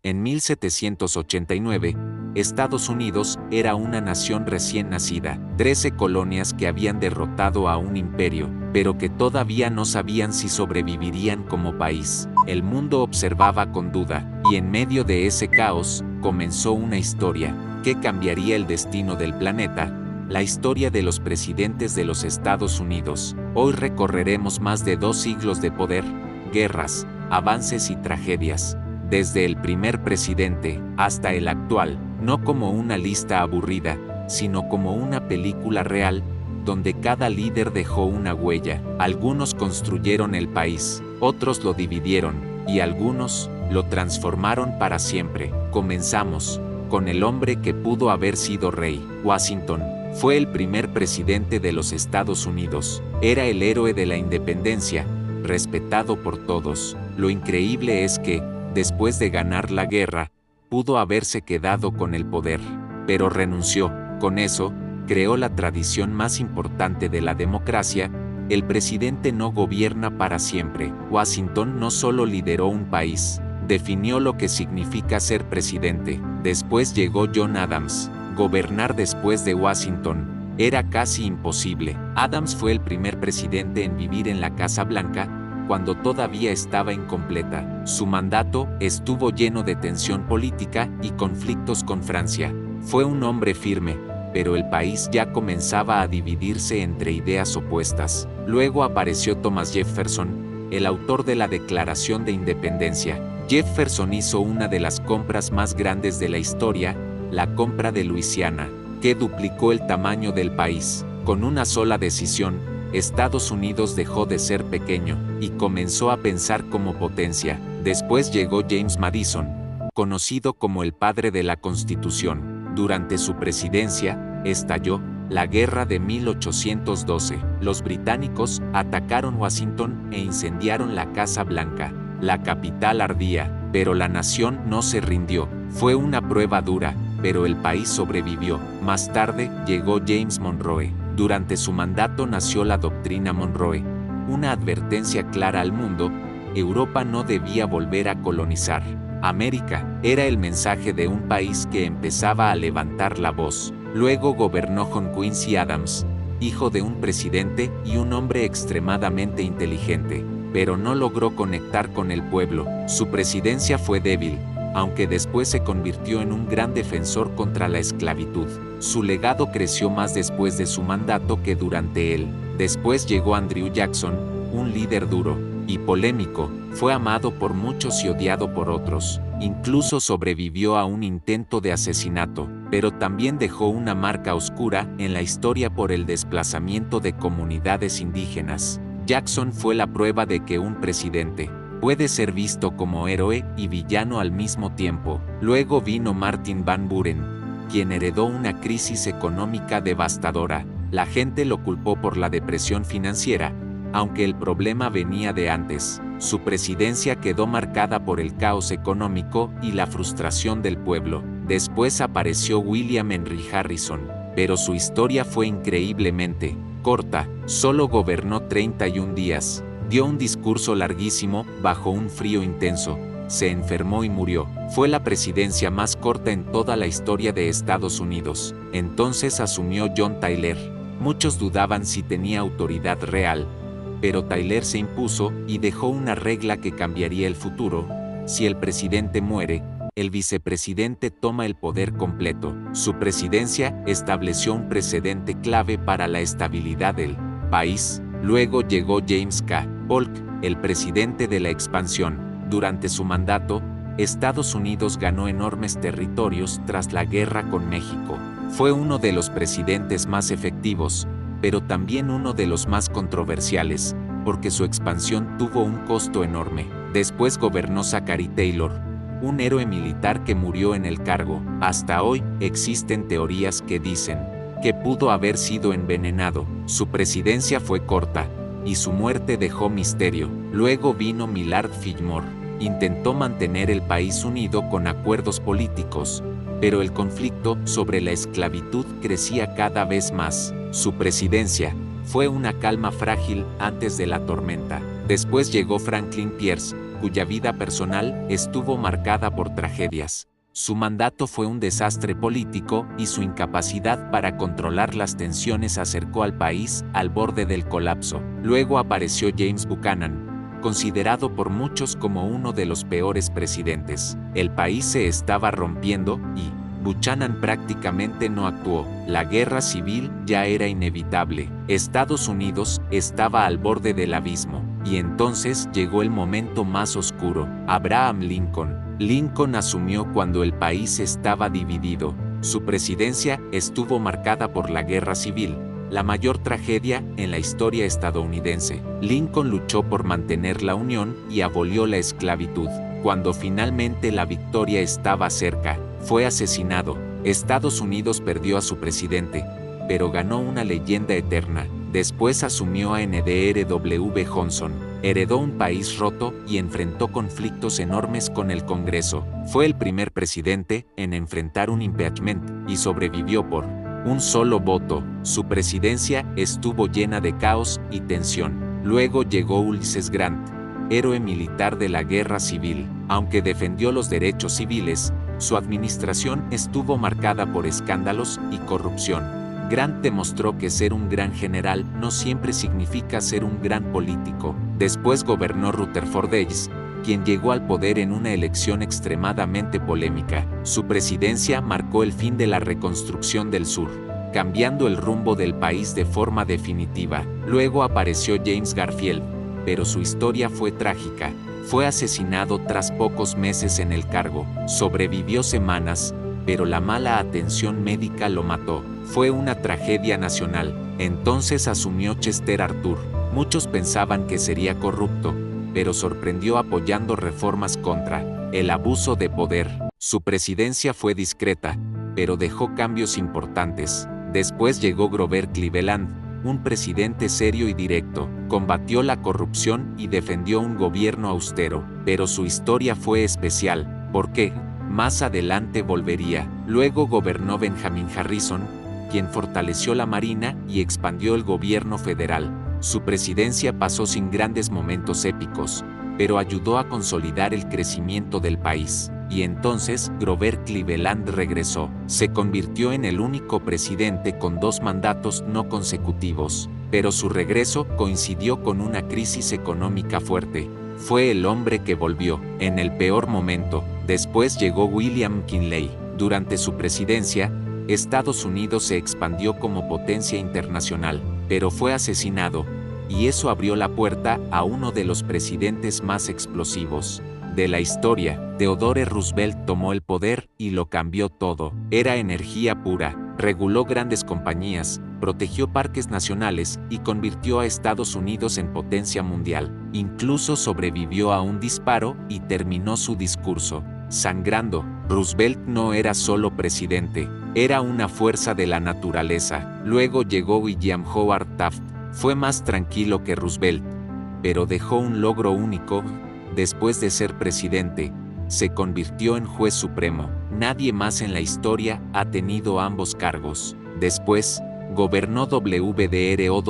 En 1789, Estados Unidos era una nación recién nacida, 13 colonias que habían derrotado a un imperio, pero que todavía no sabían si sobrevivirían como país. El mundo observaba con duda, y en medio de ese caos, comenzó una historia que cambiaría el destino del planeta, la historia de los presidentes de los Estados Unidos. Hoy recorreremos más de 2 siglos de poder, guerras, avances y tragedias, desde el primer presidente hasta el actual, no como una lista aburrida, sino como una película real, donde cada líder dejó una huella. Algunos construyeron el país, otros lo dividieron, y algunos lo transformaron para siempre. Comenzamos con el hombre que pudo haber sido rey. Washington fue el primer presidente de los Estados Unidos. Era el héroe de la independencia, respetado por todos. Lo increíble es que, después de ganar la guerra, pudo haberse quedado con el poder, pero renunció. Con eso, creó la tradición más importante de la democracia: el presidente no gobierna para siempre. Washington no solo lideró un país, definió lo que significa ser presidente. Después llegó John Adams. Gobernar después de Washington era casi imposible. Adams fue el primer presidente en vivir en la Casa Blanca, cuando todavía estaba incompleta. Su mandato estuvo lleno de tensión política y conflictos con Francia. Fue un hombre firme, pero el país ya comenzaba a dividirse entre ideas opuestas. Luego apareció Thomas Jefferson, el autor de la Declaración de Independencia. Jefferson hizo una de las compras más grandes de la historia, la compra de Luisiana, que duplicó el tamaño del país. Con una sola decisión, Estados Unidos dejó de ser pequeño y comenzó a pensar como potencia. Después llegó James Madison, conocido como el padre de la Constitución. Durante su presidencia, estalló la Guerra de 1812. Los británicos atacaron Washington e incendiaron la Casa Blanca. La capital ardía, pero la nación no se rindió. Fue una prueba dura, pero el país sobrevivió. Más tarde, llegó James Monroe. Durante su mandato nació la Doctrina Monroe, una advertencia clara al mundo: Europa no debía volver a colonizar América. Era el mensaje de un país que empezaba a levantar la voz. Luego gobernó John Quincy Adams, hijo de un presidente y un hombre extremadamente inteligente, pero no logró conectar con el pueblo. Su presidencia fue débil, aunque después se convirtió en un gran defensor contra la esclavitud. Su legado creció más después de su mandato que durante él. Después llegó Andrew Jackson, un líder duro y polémico. Fue amado por muchos y odiado por otros. Incluso sobrevivió a un intento de asesinato, pero también dejó una marca oscura en la historia por el desplazamiento de comunidades indígenas. Jackson fue la prueba de que un presidente puede ser visto como héroe y villano al mismo tiempo. Luego vino Martin Van Buren, quien heredó una crisis económica devastadora. La gente lo culpó por la depresión financiera, aunque el problema venía de antes. Su presidencia quedó marcada por el caos económico y la frustración del pueblo. Después apareció William Henry Harrison, pero su historia fue increíblemente corta. Solo gobernó 31 días. Dio un discurso larguísimo bajo un frío intenso. Se enfermó y murió. Fue la presidencia más corta en toda la historia de Estados Unidos. Entonces asumió John Tyler. Muchos dudaban si tenía autoridad real, pero Tyler se impuso y dejó una regla que cambiaría el futuro: si el presidente muere, el vicepresidente toma el poder completo. Su presidencia estableció un precedente clave para la estabilidad del país. Luego llegó James K. Polk, el presidente de la expansión. Durante su mandato, Estados Unidos ganó enormes territorios tras la guerra con México. Fue uno de los presidentes más efectivos, pero también uno de los más controversiales, porque su expansión tuvo un costo enorme. Después gobernó Zachary Taylor, un héroe militar que murió en el cargo. Hasta hoy, existen teorías que dicen que pudo haber sido envenenado. Su presidencia fue corta, y su muerte dejó misterio. Luego vino Millard Fillmore. Intentó mantener el país unido con acuerdos políticos, pero el conflicto sobre la esclavitud crecía cada vez más. Su presidencia fue una calma frágil antes de la tormenta. Después llegó Franklin Pierce, cuya vida personal estuvo marcada por tragedias. Su mandato fue un desastre político y su incapacidad para controlar las tensiones acercó al país al borde del colapso. Luego apareció James Buchanan, considerado por muchos como uno de los peores presidentes. El país se estaba rompiendo y Buchanan prácticamente no actuó. La guerra civil ya era inevitable. Estados Unidos estaba al borde del abismo. Y entonces llegó el momento más oscuro. Abraham Lincoln. Lincoln asumió cuando el país estaba dividido. Su presidencia estuvo marcada por la guerra civil, la mayor tragedia en la historia estadounidense. Lincoln luchó por mantener la unión y abolió la esclavitud. Cuando finalmente la victoria estaba cerca, fue asesinado. Estados Unidos perdió a su presidente, pero ganó una leyenda eterna. Después asumió a Andrew W. Johnson. Heredó un país roto y enfrentó conflictos enormes con el Congreso. Fue el primer presidente en enfrentar un impeachment y sobrevivió por un solo voto. Su presidencia estuvo llena de caos y tensión. Luego llegó Ulysses Grant, héroe militar de la guerra civil. Aunque defendió los derechos civiles, su administración estuvo marcada por escándalos y corrupción. Grant demostró que ser un gran general no siempre significa ser un gran político. Después gobernó Rutherford Hayes, quien llegó al poder en una elección extremadamente polémica. Su presidencia marcó el fin de la reconstrucción del sur, cambiando el rumbo del país de forma definitiva. Luego apareció James Garfield, pero su historia fue trágica. Fue asesinado tras pocos meses en el cargo. Sobrevivió semanas, pero la mala atención médica lo mató. Fue una tragedia nacional. Entonces asumió Chester Arthur. Muchos pensaban que sería corrupto, pero sorprendió apoyando reformas contra el abuso de poder. Su presidencia fue discreta, pero dejó cambios importantes. Después llegó Grover Cleveland, un presidente serio y directo. Combatió la corrupción y defendió un gobierno austero. Pero su historia fue especial, porque más adelante volvería. Luego gobernó Benjamin Harrison, quien fortaleció la Marina y expandió el gobierno federal. Su presidencia pasó sin grandes momentos épicos, pero ayudó a consolidar el crecimiento del país. Y entonces Grover Cleveland regresó. Se convirtió en el único presidente con 2 mandatos no consecutivos, pero su regreso coincidió con una crisis económica fuerte. Fue el hombre que volvió en el peor momento. Después llegó William McKinley. Durante su presidencia, Estados Unidos se expandió como potencia internacional, pero fue asesinado, y eso abrió la puerta a uno de los presidentes más explosivos de la historia. Theodore Roosevelt tomó el poder y lo cambió todo. Era energía pura, reguló grandes compañías, protegió parques nacionales y convirtió a Estados Unidos en potencia mundial. Incluso sobrevivió a un disparo y terminó su discurso sangrando. Roosevelt no era solo presidente, era una fuerza de la naturaleza. Luego llegó William Howard Taft. Fue más tranquilo que Roosevelt, pero dejó un logro único. Después de ser presidente, se convirtió en juez supremo. Nadie más en la historia ha tenido ambos cargos. Después, gobernó Woodrow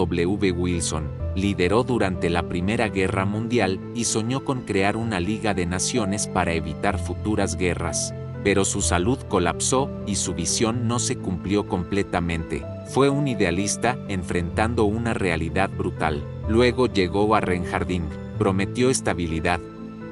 Wilson, lideró durante la Primera Guerra Mundial y soñó con crear una Liga de Naciones para evitar futuras guerras. Pero su salud colapsó y su visión no se cumplió completamente. Fue un idealista enfrentando una realidad brutal. Luego llegó Warren Harding, prometió estabilidad,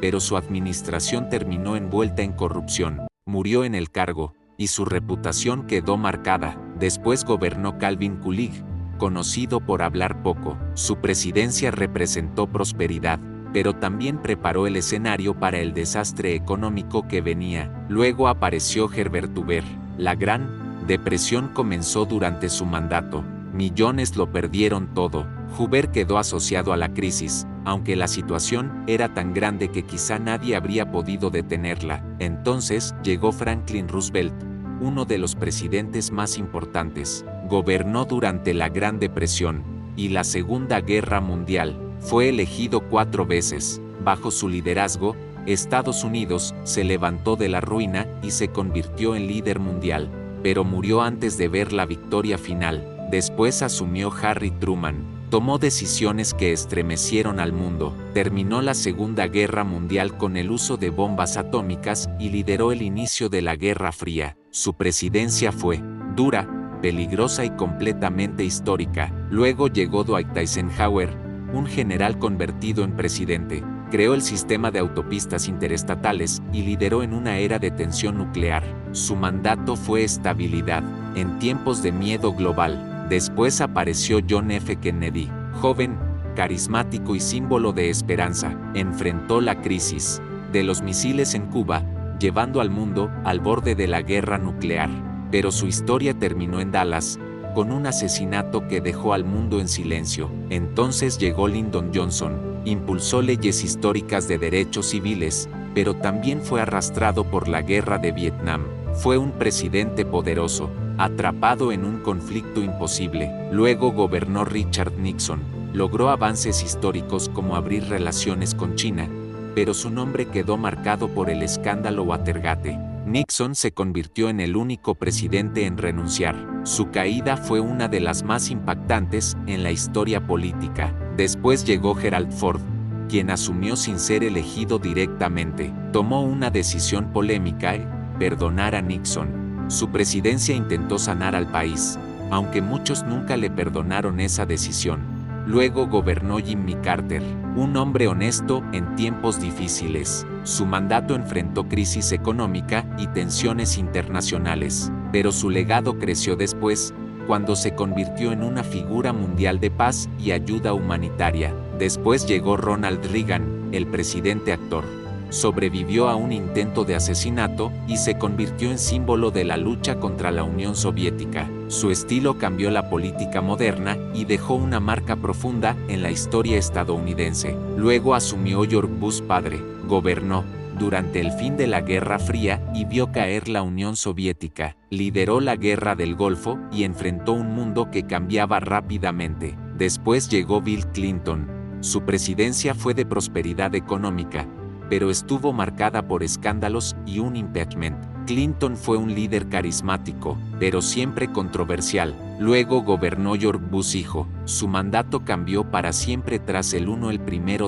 pero su administración terminó envuelta en corrupción. Murió en el cargo, y su reputación quedó marcada. Después gobernó Calvin Coolidge, conocido por hablar poco. Su presidencia representó prosperidad, pero también preparó el escenario para el desastre económico que venía. Luego apareció Herbert Hoover. La Gran Depresión comenzó durante su mandato. Millones lo perdieron todo. Hoover quedó asociado a la crisis, aunque la situación era tan grande que quizá nadie habría podido detenerla. Entonces llegó Franklin Roosevelt, uno de los presidentes más importantes. Gobernó durante la Gran Depresión y la Segunda Guerra Mundial. Fue elegido 4 veces. Bajo su liderazgo, Estados Unidos se levantó de la ruina y se convirtió en líder mundial, pero murió antes de ver la victoria final. Después asumió Harry Truman. Tomó decisiones que estremecieron al mundo, terminó la Segunda Guerra Mundial con el uso de bombas atómicas y lideró el inicio de la Guerra Fría. Su presidencia fue dura, peligrosa y completamente histórica. Luego llegó Dwight Eisenhower, un general convertido en presidente. Creó el sistema de autopistas interestatales y lideró en una era de tensión nuclear. Su mandato fue estabilidad en tiempos de miedo global. Después apareció John F. Kennedy, joven, carismático y símbolo de esperanza. Enfrentó la crisis de los misiles en Cuba, llevando al mundo al borde de la guerra nuclear. Pero su historia terminó en Dallas, con un asesinato que dejó al mundo en silencio. Entonces llegó Lyndon Johnson, impulsó leyes históricas de derechos civiles, pero también fue arrastrado por la guerra de Vietnam. Fue un presidente poderoso, atrapado en un conflicto imposible. Luego gobernó Richard Nixon. Logró avances históricos como abrir relaciones con China, pero su nombre quedó marcado por el escándalo Watergate. Nixon se convirtió en el único presidente en renunciar. Su caída fue una de las más impactantes en la historia política. Después llegó Gerald Ford, quien asumió sin ser elegido directamente. Tomó una decisión polémica: perdonar a Nixon. Su presidencia intentó sanar al país, aunque muchos nunca le perdonaron esa decisión. Luego gobernó Jimmy Carter, un hombre honesto en tiempos difíciles. Su mandato enfrentó crisis económica y tensiones internacionales, pero su legado creció después, cuando se convirtió en una figura mundial de paz y ayuda humanitaria. Después llegó Ronald Reagan, el presidente actor. Sobrevivió a un intento de asesinato y se convirtió en símbolo de la lucha contra la Unión Soviética. Su estilo cambió la política moderna y dejó una marca profunda en la historia estadounidense. Luego asumió George Bush padre, gobernó durante el fin de la Guerra Fría y vio caer la Unión Soviética. Lideró la Guerra del Golfo y enfrentó un mundo que cambiaba rápidamente. Después llegó Bill Clinton. Su presidencia fue de prosperidad económica, pero estuvo marcada por escándalos y un impeachment. Clinton fue un líder carismático, pero siempre controversial. Luego gobernó George Bush hijo. Su mandato cambió para siempre tras el 1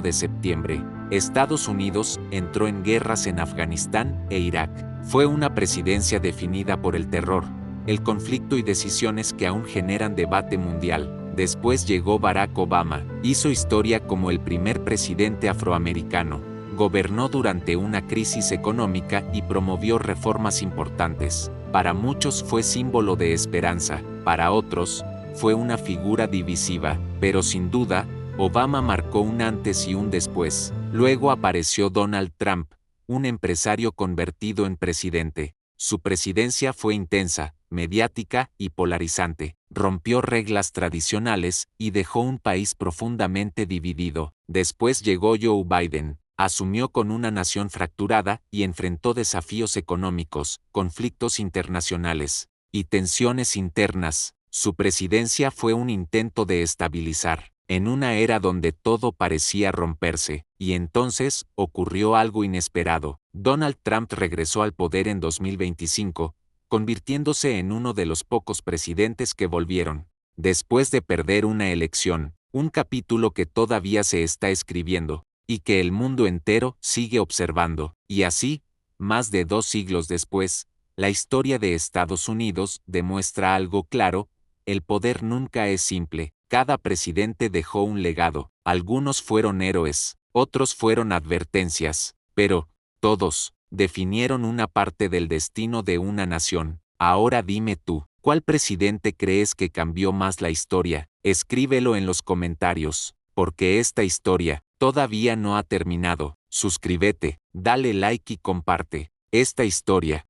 de septiembre. Estados Unidos entró en guerras en Afganistán e Irak. Fue una presidencia definida por el terror, el conflicto y decisiones que aún generan debate mundial. Después llegó Barack Obama. Hizo historia como el primer presidente afroamericano. Gobernó durante una crisis económica y promovió reformas importantes. Para muchos fue símbolo de esperanza, para otros, fue una figura divisiva, pero sin duda, Obama marcó un antes y un después. Luego apareció Donald Trump, un empresario convertido en presidente. Su presidencia fue intensa, mediática y polarizante. Rompió reglas tradicionales y dejó un país profundamente dividido. Después llegó Joe Biden. Asumió con una nación fracturada y enfrentó desafíos económicos, conflictos internacionales y tensiones internas. Su presidencia fue un intento de estabilizar, en una era donde todo parecía romperse, y entonces ocurrió algo inesperado. Donald Trump regresó al poder en 2025, convirtiéndose en uno de los pocos presidentes que volvieron, después de perder una elección, un capítulo que todavía se está escribiendo y que el mundo entero sigue observando. Y así, más de 2 siglos después, la historia de Estados Unidos demuestra algo claro: el poder nunca es simple. Cada presidente dejó un legado. Algunos fueron héroes, otros fueron advertencias, pero todos definieron una parte del destino de una nación. Ahora dime tú, ¿cuál presidente crees que cambió más la historia? Escríbelo en los comentarios, porque esta historia todavía no ha terminado. Suscríbete, dale like y comparte. Esta historia